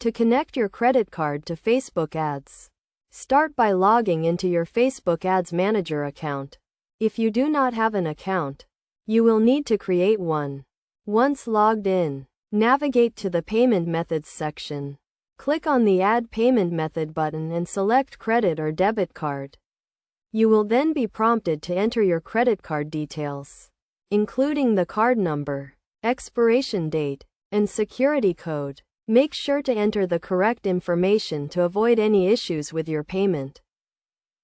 To connect your credit card to Facebook ads, start by logging into your Facebook Ads Manager account. If you do not have an account, you will need to create one. Once logged in, navigate to the Payment Methods section. Click on the Add Payment Method button and select credit or debit card. You will then be prompted to enter your credit card details, including the card number, expiration date, and security code. Make sure to enter the correct information to avoid any issues with your payment.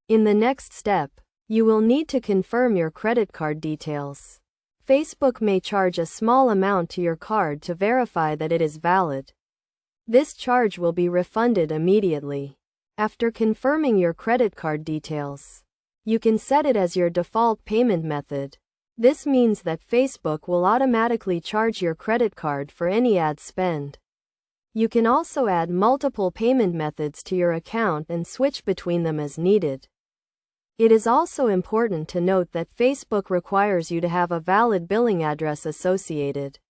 In the next step, you will need to confirm your credit card details. Facebook may charge a small amount to your card to verify that it is valid. This charge will be refunded immediately. After confirming your credit card details, you can set it as your default payment method. This means that Facebook will automatically charge your credit card for any ad spend. You can also add multiple payment methods to your account and switch between them as needed. It is also important to note that Facebook requires you to have a valid billing address associated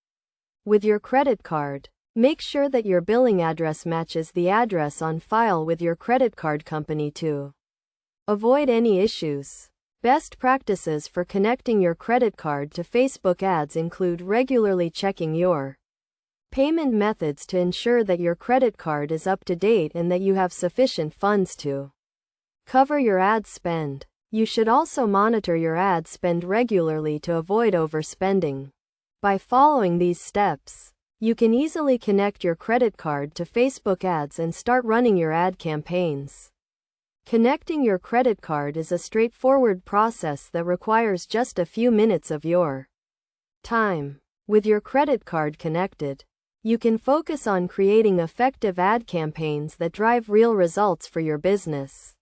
with your credit card. Make sure that your billing address matches the address on file with your credit card company to avoid any issues. Best practices for connecting your credit card to Facebook ads include regularly checking your payment methods to ensure that your credit card is up to date and that you have sufficient funds to cover your ad spend. You should also monitor your ad spend regularly to avoid overspending. By following these steps, you can easily connect your credit card to Facebook ads and start running your ad campaigns. Connecting your credit card is a straightforward process that requires just a few minutes of your time. With your credit card connected, you can focus on creating effective ad campaigns that drive real results for your business.